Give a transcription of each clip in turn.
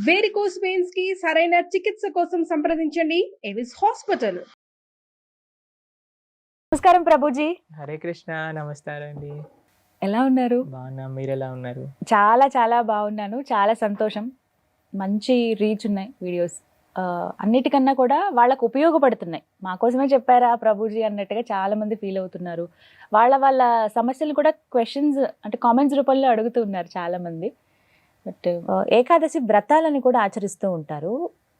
Varicose veins కి సరైన చికిత్స కోసం సంప్రదించండి ఎవిస్ హాస్పిటల్. నమస్కారం ప్రభుజీ. హరే కృష్ణ. నమస్కారం అండి. ఎలా ఉన్నారు? బాగున్నా, మీరు ఎలా ఉన్నారు? చాలా చాలా బాగున్నాను. చాలా సంతోషం. మంచి రీచ్ ఉన్నాయి వీడియోస్. అన్నిటికన్నా కూడా వాళ్ళకు ఉపయోగపడుతున్నాయి. మాకోసమే చెప్పారా ప్రభుజీ అన్నట్టుగా చాలా మంది ఫీల్ అవుతున్నారు. వాళ్ళ సమస్యలు కూడా క్వశ్చన్స్ అంటే కామెంట్స్ రూపంలో అడుగుతూ ఉన్నారు చాలా మంది. బట్ ఏకాదశి వ్రతాలని కూడా ఆచరిస్తూ ఉంటారు.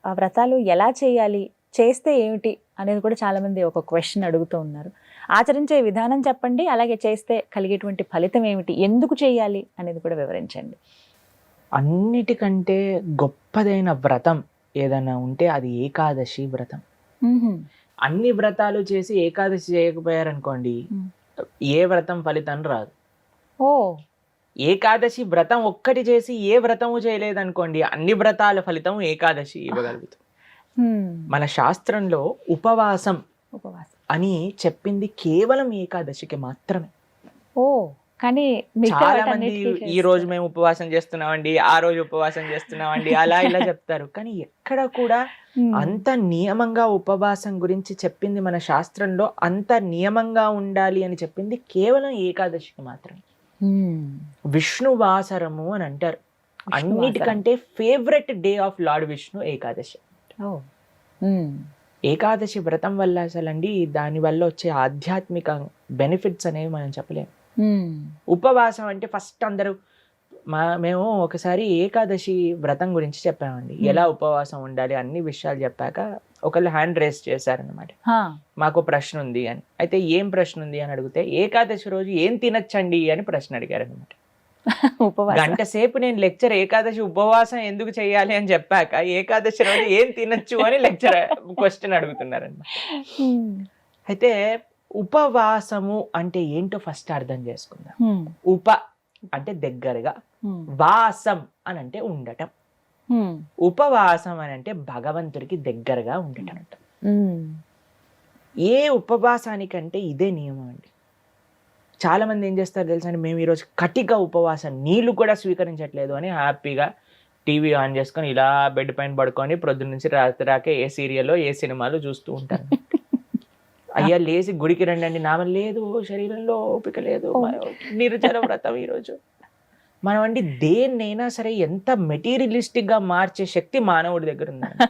ఆ వ్రతాలు ఎలా చేయాలి, చేస్తే ఏమిటి అనేది కూడా చాలా మంది ఒక క్వశ్చన్ అడుగుతూ ఉన్నారు. ఆచరించే విధానం చెప్పండి, అలాగే చేస్తే కలిగేటువంటి ఫలితం ఏమిటి, ఎందుకు చేయాలి అనేది కూడా వివరించండి. అన్నిటికంటే గొప్పదైన వ్రతం ఏదైనా ఉంటే అది ఏకాదశి వ్రతం. అన్ని వ్రతాలు చేసి ఏకాదశి చేయకపోయారనుకోండి, ఏ వ్రతం ఫలితం రాదు. ఓ, ఏకాదశి వ్రతం ఒక్కటి చేసి ఏ వ్రతము చేయలేదనుకోండి, అన్ని వ్రతాల ఫలితం ఏకాదశి ఇవ్వగలుగుతాం. మన శాస్త్రంలో ఉపవాసం అని చెప్పింది కేవలం ఏకాదశికి మాత్రమే. ఓ, కానీ చాలా మంది ఈ రోజు మేము ఉపవాసం చేస్తున్నామండి, ఆ రోజు ఉపవాసం చేస్తున్నామండి, అలా ఇలా చెప్తారు. కానీ ఎక్కడ కూడా అంత నియమంగా ఉపవాసం గురించి చెప్పింది మన శాస్త్రంలో, అంత నియమంగా ఉండాలి అని చెప్పింది కేవలం ఏకాదశికి మాత్రమే. విష్ణువాసరము అని అంటారు. అన్నిటికంటే favourite day of lord Vishnu Ekadashi. Ekadashi వ్రతం వల్ల అసలండి దాని వల్ల వచ్చే ఆధ్యాత్మిక బెనిఫిట్స్ అనేవి మనం చెప్పలేము. ఉపవాసం అంటే ఫస్ట్ అందరూ మేము ఒకసారి ఏకాదశి వ్రతం గురించి చెప్పామండి, ఎలా ఉపవాసం ఉండాలి అన్ని విషయాలు చెప్పాక ఒకళ్ళు హ్యాండ్ రేస్ చేశారనమాట, మాకు ప్రశ్న ఉంది అని. అయితే ఏం ప్రశ్న ఉంది అని అడిగితే, ఏకాదశి రోజు ఏం తినచ్చండి అని ప్రశ్న అడిగారు అనమాట. గంట సేపు నేను లెక్చర్ ఏకాదశి ఉపవాసం ఎందుకు చేయాలి అని చెప్పాక ఏకాదశి రోజు ఏం తినచ్చు అని లెక్చర్ క్వశ్చన్ అడుగుతున్నారన్నమాట. అయితే ఉపవాసము అంటే ఏంటో ఫస్ట్ అర్థం చేసుకుందాం. ఉప అంటే దగ్గరగా, వాసం అని అంటే ఉండటం, ఉపవాసం అని అంటే భగవంతుడికి దగ్గరగా ఉండటం. ఏ ఉపవాసానికంటే ఇదే నియమం అండి. చాలా మంది ఏం చేస్తారు తెలుసా అండి, మేము ఈరోజు కటిక ఉపవాసం, నీళ్లు కూడా స్వీకరించట్లేదు అని హ్యాపీగా టీవీ ఆన్ చేసుకొని ఇలా బెడ్ పైన పడుకొని ప్రొద్దు నుంచి రాత్రి రాకే ఏ సీరియల్లో ఏ సినిమాలు చూస్తూ ఉంటారు. అయ్యా లేచి గుడికి రండి అండి, నామం లేదు, శరీరంలో ఓపిక లేదు, నిర్జల వ్రతం ఈరోజు. మనం అండి దేన్నైనా సరే ఎంత మెటీరియలిస్టిక్ గా మార్చే శక్తి మానవుడి దగ్గర ఉందండి.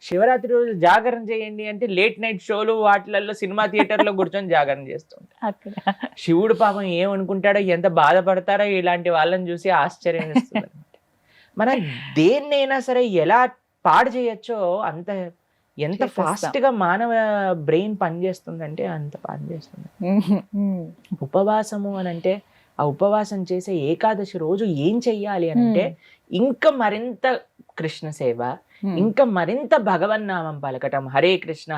శివరాత్రి రోజు జాగరణ చేయండి అంటే లేట్ నైట్ షోలు వాటిలలో సినిమా థియేటర్లో కూర్చొని జాగరణ చేస్తుంటారు. శివుడు పాపం ఏమనుకుంటాడో, ఎంత బాధపడతారో ఇలాంటి వాళ్ళని చూసి ఆశ్చర్యం వేస్తుంది. మనం దేన్నైనా సరే ఎలా పాడు చేయొచ్చో అంత, ఎంత ఫాస్ట్ గా మానవ బ్రెయిన్ పనిచేస్తుందంటే అంత పనిచేస్తుంది. ఉపవాసము అని అంటే, ఆ ఉపవాసం చేసే ఏకాదశి రోజు ఏం చెయ్యాలి అని అంటే, ఇంకా మరింత కృష్ణ సేవ, ఇంకా మరింత భగవన్నామం పలకటం. హరే కృష్ణ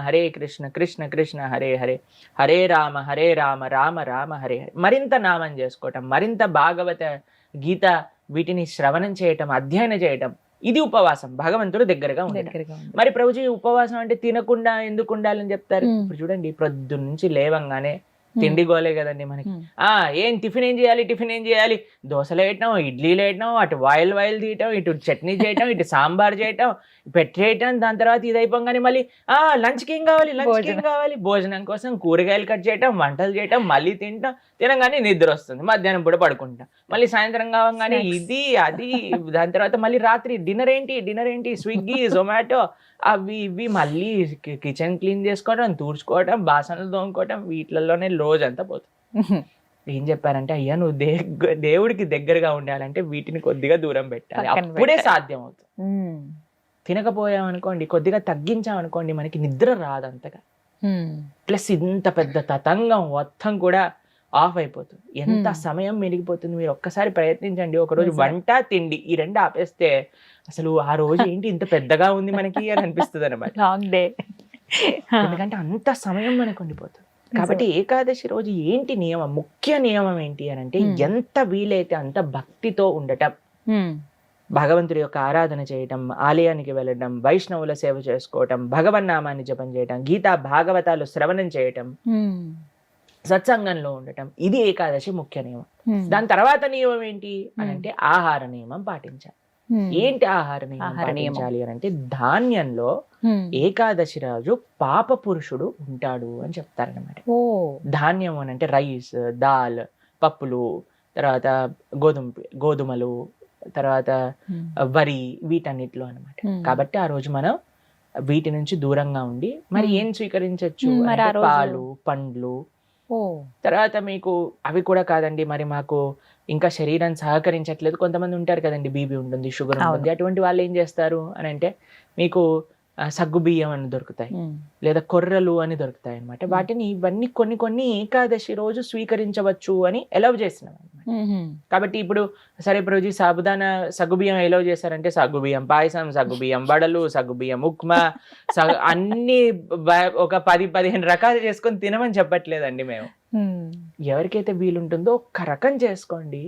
కృష్ణ కృష్ణ హరే హరే, హరే రామ రామ రామ హరే హరే. మరింత నామం చేసుకోవటం, మరింత భాగవత గీత వీటిని శ్రవణం చేయటం, అధ్యయనం చేయటం. ఇది ఉపవాసం, భగవంతుడు దగ్గరగా ఉండటం. మరి ప్రభుజీ ఉపవాసం అంటే తినకుండా ఎందుకు ఉండాలని చెప్తారు? ఇప్పుడు చూడండి, ప్రొద్దు నుంచి లేవంగానే తిండి గోలే కదండి మనకి. ఏం టిఫిన్ ఏం చేయాలి, దోశలు వేయటం, ఇడ్లీలు వేయటం, అటు వాయిల్ తీయటం, ఇటు చట్నీ చేయటం, ఇటు సాంబార్ చేయటం, పెట్టేయటం. దాని తర్వాత ఇది అయిపోగానే మళ్ళీ లంచ్కి ఏం కావాలి, భోజనం కోసం కూరగాయలు కట్ చేయటం, వంటలు చేయటం, మళ్ళీ తినగానే నిద్ర వస్తుంది, మధ్యాహ్నం పూట పడుకుంటాం, మళ్ళీ సాయంత్రం కావగానే ఇది అది. దాని తర్వాత మళ్ళీ రాత్రి డిన్నర్ ఏంటి, స్విగ్గీ జొమాటో అవి ఇవి, మళ్ళీ కిచెన్ క్లీన్ చేసుకోవడం, తూడ్చుకోవడం, బాసనలు తోముకోవడం, వీటిలలోనే రోజంతా పోతుంది. ఏం చెప్పారంటే, అయ్యా నువ్వు దేవుడికి దగ్గరగా ఉండాలంటే వీటిని కొద్దిగా దూరం పెట్టాలి, అప్పుడే సాధ్యం అవుతుంది. తినకపోయామనుకోండి, కొద్దిగా తగ్గించామనుకోండి, మనకి నిద్ర రాదు అంతగా. ప్లస్ ఇంత పెద్ద తతంగం మొత్తం కూడా ఆఫ్ అయిపోతుంది. ఎంత సమయం మెరిగిపోతుంది. మీరు ఒక్కసారి ప్రయత్నించండి. ఒకరోజు వంట తిండి ఈ రెండు ఆపేస్తే అసలు ఆ రోజు ఏంటి ఇంత పెద్దగా ఉంది మనకి అని అనిపిస్తుంది అనమాట. ఎందుకంటే అంత సమయం మనకు ఉండిపోతుంది. కాబట్టి ఏకాదశి రోజు ఏంటి నియమం, ముఖ్య నియమం ఏంటి అని అంటే, ఎంత వీలైతే అంత భక్తితో ఉండటం, భగవంతుడి యొక్క ఆరాధన చేయటం, ఆలయానికి వెళ్ళడం, వైష్ణవుల సేవ చేసుకోవటం, భగవన్నామాన్ని జపం చేయటం, గీతా భాగవతాలు శ్రవణం చేయటం, సత్సంగంలో ఉండటం. ఇది ఏకాదశి ముఖ్య నియమం. దాని తర్వాత నియమం ఏంటి అని అంటే ఆహార నియమం పాటించాలి. ఏంటి ఆహార నియమం ఆహార నియమం. పాటించాలి అని అంటే ధాన్యంలో ఏకాదశి రోజు పాప పురుషుడు ఉంటాడు అని చెప్తారనమాట. ఓ ధాన్యం అని అంటే రైస్, దాల్, పప్పులు, తర్వాత గోధుమలు, తర్వాత వరి, వీటన్నిటిలో అనమాట. కాబట్టి ఆ రోజు మనం వీటి నుంచి దూరంగా ఉండి మరి ఏం స్వీకరించవచ్చు మరి ఆ అంటే రోజు- పాలు, పండ్లు. ఓ తర్వాత మీకు అవి కూడా కాదండి, మరి మాకు ఇంకా శరీరం సహకరించట్లేదు, కొంతమంది ఉంటారు కదండి, బీపీ ఉంటుంది, షుగర్ ఉంటుంది, అటువంటి వాళ్ళు ఏం చేస్తారు అని అంటే మీకు సగ్గు బియ్యం అని దొరుకుతాయి, లేదా కొర్రలు అని దొరుకుతాయి అనమాట. వాటిని ఇవన్నీ కొన్ని ఏకాదశి రోజు స్వీకరించవచ్చు అని ఎలవ్ చేసినాం అనమాట. కాబట్టి ఇప్పుడు సరే రోజు సాబుదానా సగ్గుబియ్యం ఎలవ్ చేశారంటే సగ్గుబియ్యం పాయసం, సగ్గుబియ్యం వడలు, సగ్గుబియ్యం ఉప్మా, అన్ని ఒక 10-15 రకాలు చేసుకొని తినమని చెప్పట్లేదండి మేము. ఎవరికైతే వీలుంటుందో ఒక్క రకం చేసుకోండి,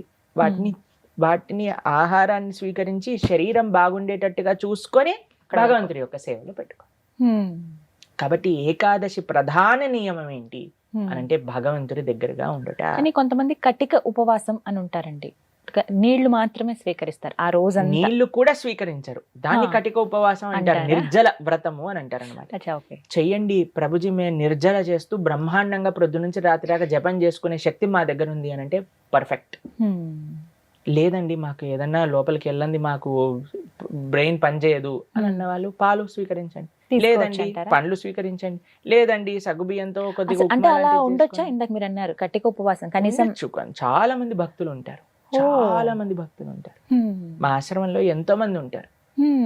వాటిని ఆహారాన్ని స్వీకరించి శరీరం బాగుండేటట్టుగా చూసుకొని భగవంతుడి యొక్క సేవలో పెట్టుకో. కాబట్టి ఏకాదశి ప్రధాన నియమం ఏంటి అని అంటే భగవంతుడి దగ్గరగా ఉండట. కానీ కొంతమంది కటిక ఉపవాసం అని ఉంటారండి, నీళ్లు మాత్రమే స్వీకరిస్తారు ఆ రోజు. నీళ్లు కూడా స్వీకరించరు, దాన్ని కటిక ఉపవాసం అంటారు, అంటారా? నిర్జల వ్రతము అని అంటారు అనమాట. చెయ్యండి ప్రభుజీ, మేము నిర్జల చేస్తూ బ్రహ్మాండంగా ప్రొద్దు నుంచి రాత్రి దాకా జపం చేసుకునే శక్తి మా దగ్గర ఉంది అని అంటే పర్ఫెక్ట్. లేదండి మాకు ఏదన్నా లోపలికి వెళ్ళండి, మాకు బ్రెయిన్ పనిచేయదు అని అన్న వాళ్ళు పాలు స్వీకరించండి, లేదండి పండ్లు స్వీకరించండి, లేదండి సగ్గుబియ్యంతో కొద్దిగా అంటే అలా ఉండొచ్చా? ఇందాక మీరు అన్నారు కటిక ఉపవాసం కనీసం. చాలా మంది భక్తులు ఉంటారు, చాలా మంది భక్తులు ఉంటారు, మా ఆశ్రమంలో ఎంతో మంది ఉంటారు.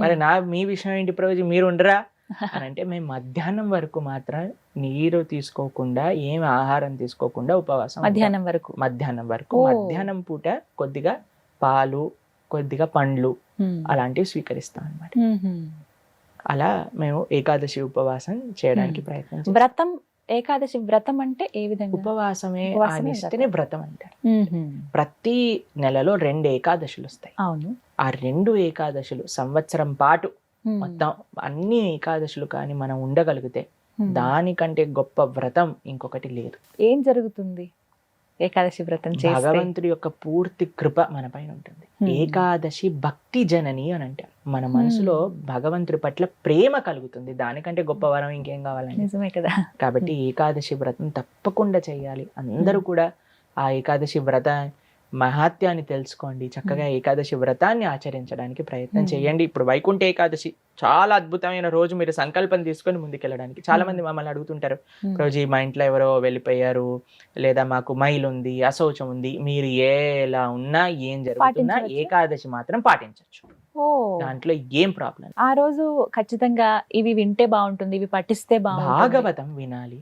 మరి మీ విషయం ఏంటి ప్రభుజీ, మీరు ఉండరా అని అంటే మేము మధ్యాహ్నం వరకు మాత్రం నీరు తీసుకోకుండా, ఏం ఆహారం తీసుకోకుండా ఉపవాసం. మధ్యాహ్నం వరకు మధ్యాహ్నం పూట కొద్దిగా పాలు, కొద్దిగా పండ్లు అలాంటివి స్వీకరిస్తాం అన్నమాట. అలా మేము ఏకాదశి ఉపవాసం చేయడానికి ప్రయత్నం చేస్తాం. వ్రతం, ఏకాదశి వ్రతం అంటే ఏ విధంగా? ఉపవాసమే ఆనిస్తేనే వ్రతం అంటారు. ప్రతి నెలలో 2 ఏకాదశులు వస్తాయి. అవును, ఆ 2 ఏకాదశులు సంవత్సరం పాటు మొత్తం అన్ని ఏకాదశులు కానీ మనం ఉండగలిగితే దానికంటే గొప్ప వ్రతం ఇంకొకటి లేదు. ఏం జరుగుతుంది ఏకాదశి వ్రతం చేస్తే? భగవంతుడి యొక్క పూర్తి కృప మన పైన ఉంటుంది. ఏకాదశి భక్తి జనని అని అంటారు. మన మనసులో భగవంతుడి పట్ల ప్రేమ కలుగుతుంది, దానికంటే గొప్ప వరం ఇంకేం కావాలండి? నిజమే కదా. కాబట్టి ఏకాదశి వ్రతం తప్పకుండా చేయాలి. అందరూ కూడా ఆ ఏకాదశి వ్రత మహాత్యాన్ని తెలుసుకోండి, చక్కగా ఏకాదశి వ్రతాన్ని ఆచరించడానికి ప్రయత్నం చేయండి. ఇప్పుడు వైకుంఠ ఏకాదశి చాలా అద్భుతమైన రోజు, మీరు సంకల్పం తీసుకొని ముందుకెళ్ళడానికి. చాలా మంది మమ్మల్ని అడుగుతుంటారు, రోజు మా ఇంట్లో ఎవరో వెళ్ళిపోయారు, లేదా మాకు మైల్ ఉంది, అశౌచం ఉంది, మీరు ఎలా ఉన్నా ఏం జరుగుతున్నా ఏకాదశి మాత్రం పాటించవచ్చు, దాంట్లో ఏం ప్రాబ్లం. ఆ రోజు ఖచ్చితంగా ఇవి వింటే బాగుంటుంది, ఇవి పఠిస్తే బాగుంటుంది. భాగవతం వినాలి,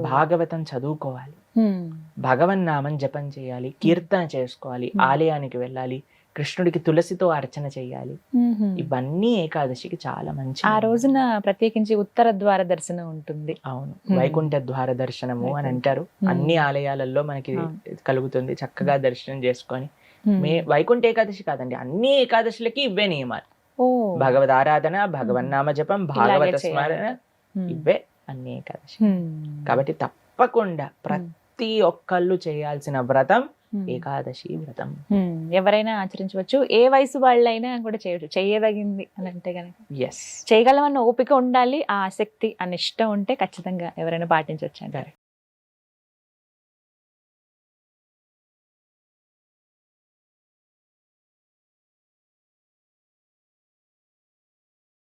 భాగవతం చదువుకోవాలి, భగవన్ నామం జపం చేయాలి, కీర్తన చేసుకోవాలి, ఆలయానికి వెళ్ళాలి, కృష్ణుడికి తులసితో అర్చన చేయాలి. ఇవన్నీ ఏకాదశికి చాలా మంచి. ఆ రోజున ప్రత్యేకించి ఉత్తర ద్వార దర్శనం ఉంటుంది. అవును, వైకుంఠ ద్వార దర్శనము అని అంటారు. అన్ని ఆలయాలలో మనకి కలుగుతుంది. చక్కగా దర్శనం చేసుకొని వైకుంఠ ఏకాదశి కాదండి, అన్ని ఏకాదశులకి ఇవే నియమాలు. భగవద్ ఆరాధన, భగవన్ నామ జపం, భాగవత స్మరణ, ఇవే అన్ని ఏకాదశి. కాబట్టి తప్పకుండా ప్రతి ఒక్కళ్ళు చేయాల్సిన వ్రతం ఏకాదశి వ్రతం. ఎవరైనా ఆచరించవచ్చు, ఏ వయసు వాళ్ళైనా కూడా చేయవచ్చు, చేయదగింది అని అంటే కనుక. ఎస్, చేయగలమన్న ఓపిక ఉండాలి, ఆ ఆసక్తి, ఆ నిష్ట ఉంటే ఖచ్చితంగా ఎవరైనా పాటించవచ్చు అంటారు.